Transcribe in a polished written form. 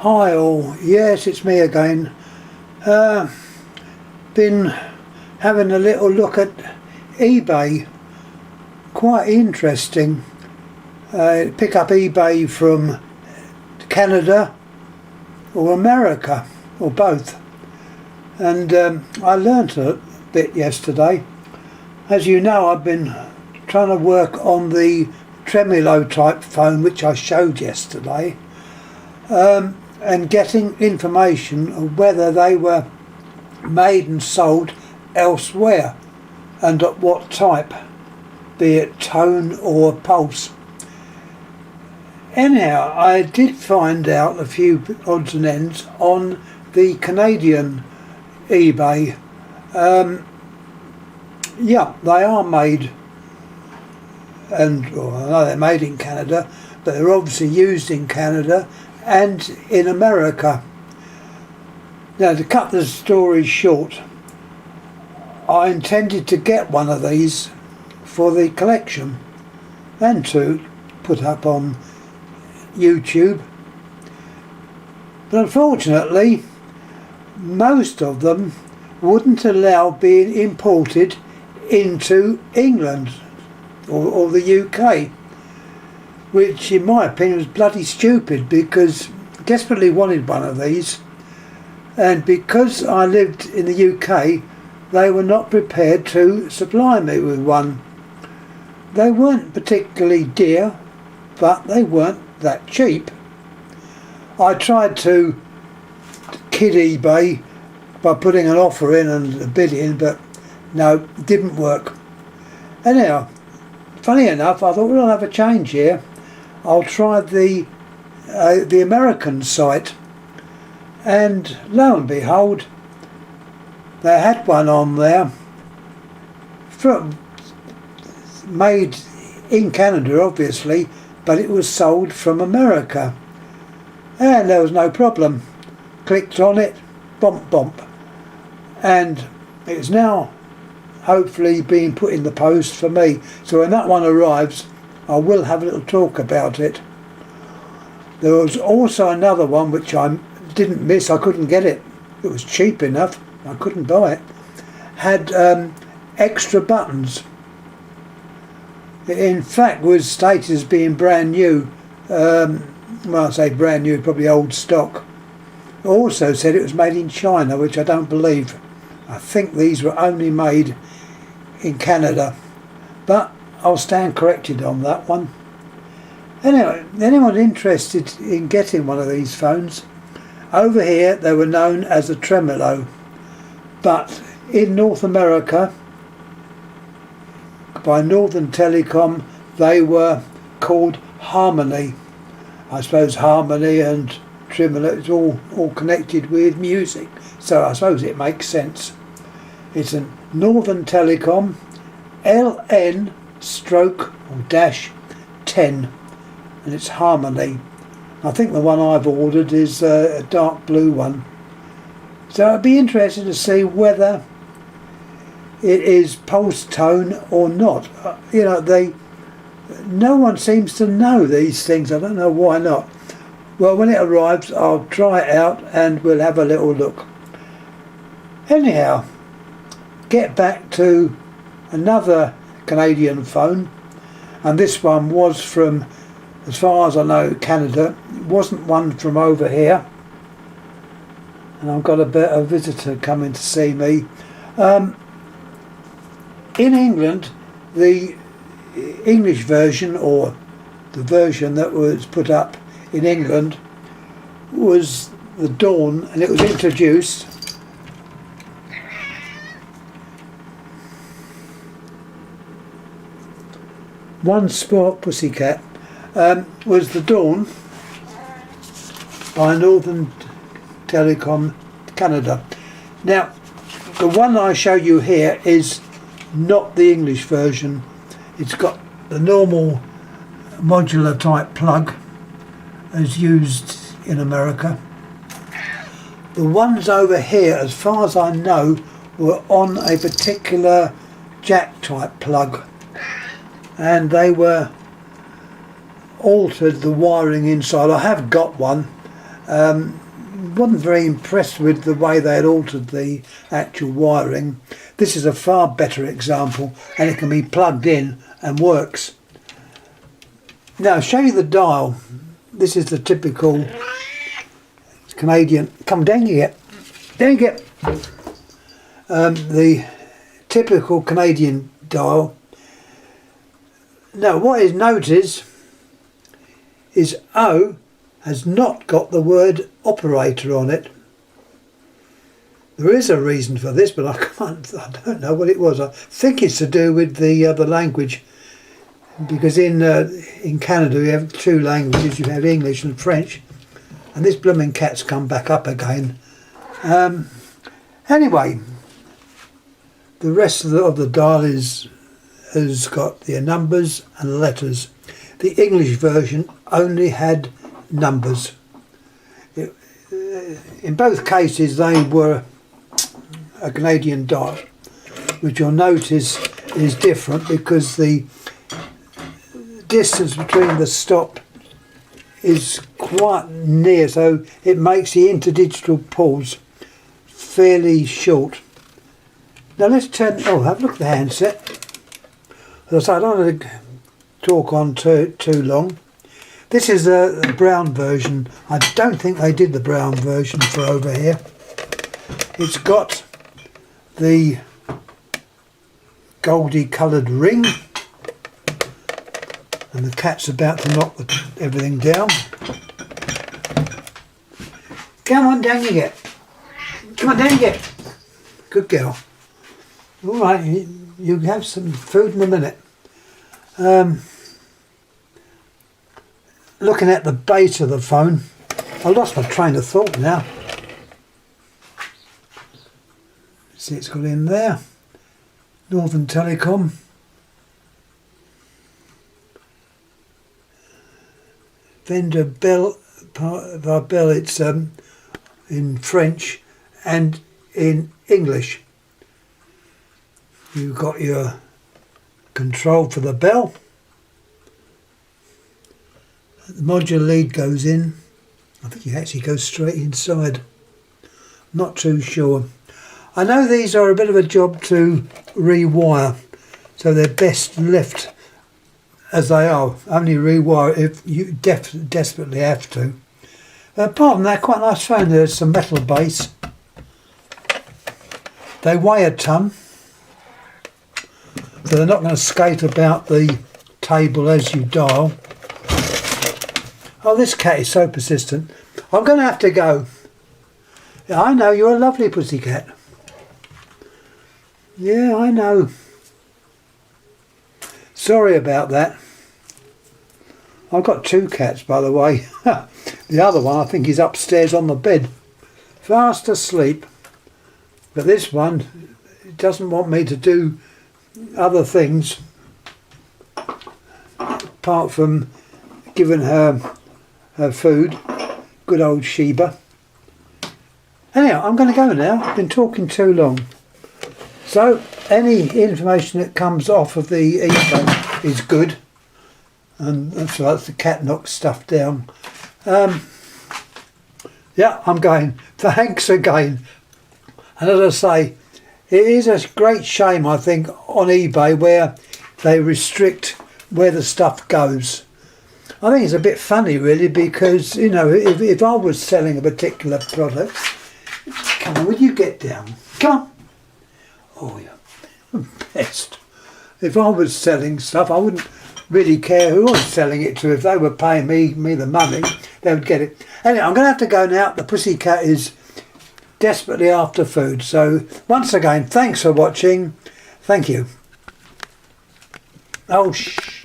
Hi all, yes it's me again. Been having a little look at eBay, quite interesting. Pick up eBay from Canada or America or both, and I learnt a bit yesterday. As you know, I've been trying to work on the tremolo type phone which I showed yesterday, and getting information of whether they were made and sold elsewhere and at what type, be it tone or pulse. Anyhow, I did find out a few odds and ends on the Canadian eBay. Yeah, they are made, and well, I know they're made in Canada, but they're obviously used in Canada and in America. Now, to cut the story short, I intended to get one of these for the collection and to put up on YouTube, but unfortunately most of them wouldn't allow being imported into England or the UK, which in my opinion was bloody stupid, because I desperately wanted one of these, and because I lived in the UK they were not prepared to supply me with one. They weren't particularly dear, but they weren't that cheap. I tried to kid eBay by putting an offer in and a bid in, but no, it didn't work. Anyhow, funny enough, I thought, well, I'll have a change here. I'll try the American site, and lo and behold, they had one on there made in Canada obviously, but it was sold from America, and there was no problem. Clicked on it, bump bump, and it's now hopefully being put in the post for me, so when that one arrives I will have a little talk about it. There was also another one which I didn't miss. I couldn't get it, it was cheap enough, I couldn't buy it. Had extra buttons. It in fact was stated as being brand new. Well, I say brand new, probably old stock. It also said it was made in China, which I don't believe. I think these were only made in Canada, but I'll stand corrected on that one. Anyway, anyone interested in getting one of these phones, over here they were known as a tremolo, but in North America by Northern Telecom they were called Harmony. I suppose harmony and tremolo is all connected with music, so I suppose it makes sense. It's a Northern Telecom LN stroke or dash 10, and it's Harmony. I think the one I've ordered is a dark blue one, so I'd be interested to see whether it is pulse tone or not. You know, no one seems to know these things. I don't know why not. Well, when it arrives I'll try it out and we'll have a little look. Anyhow, get back to another Canadian phone, and this one was from, as far as I know, Canada. It wasn't one from over here, and I've got a visitor coming to see me. In England, the English version, or the version that was put up in England, was the Dawn, and it was introduced One Spot Pussycat, was the Dawn by Northern Telecom Canada. Now, the one I show you here is not the English version. It's got the normal modular type plug as used in America. The ones over here, as far as I know, were on a particular jack type plug, and they were altered the wiring inside. I have got one, Wasn't very impressed with the way they had altered the actual wiring. This is a far better example, and it can be plugged in and works. Now I'll show you the dial. This is the typical Canadian. Come down you get. Down you get. The typical Canadian dial. Now what is noticed is O has not got the word operator on it. There is a reason for this, but I don't know what it was. I think it's to do with the language, because in Canada we have two languages. You have English and French, and this blooming cat's come back up again. Anyway, the rest of the dial has got the numbers and letters. The English version only had numbers. In both cases they were a Canadian dial, which you'll notice is different because the distance between the stop is quite near, so it makes the interdigital pause fairly short. Now let's turn, have a look at the handset. As I said, I don't want to talk on too long. This is the brown version. I don't think they did the brown version for over here. It's got the goldy coloured ring, and the cat's about to knock everything down. Come on, down you get. Come on, down you get. Good girl. All right, you have some food in a minute. Looking at the base of the phone, I lost my train of thought now. See, it's got in there. Northern Telecom. Vendor bell, part of our bell, it's in French and in English. You've got your control for the bell. The modular lead goes in. I think it actually goes straight inside. Not too sure. I know these are a bit of a job to rewire, so they're best left as they are. Only rewire if you desperately have to. Apart from that, quite a nice phone. There's some metal base. They weigh a ton, so they're not going to skate about the table as you dial. Oh, this cat is so persistent. I'm going to have to go. Yeah, I know, you're a lovely pussycat. Yeah, I know. Sorry about that. I've got two cats, by the way. The other one, I think, is upstairs on the bed, fast asleep. But this one doesn't want me to do other things apart from giving her food. Good old Sheba. Anyhow, I'm going to go now. I've been talking too long. So any information that comes off of the eBay is good, and that's right, the cat knocks stuff down. Yeah, I'm going. Thanks again. And as I say, it is a great shame, I think, on eBay where they restrict where the stuff goes. I think it's a bit funny, really, because, you know, if I was selling a particular product, come on, will you get down? Come on. Oh, yeah, best. If I was selling stuff, I wouldn't really care who I was selling it to. If they were paying me the money, they would get it. Anyway, I'm going to have to go now. The pussycat is desperately after food. So, once again, thanks for watching. Thank you. Oh,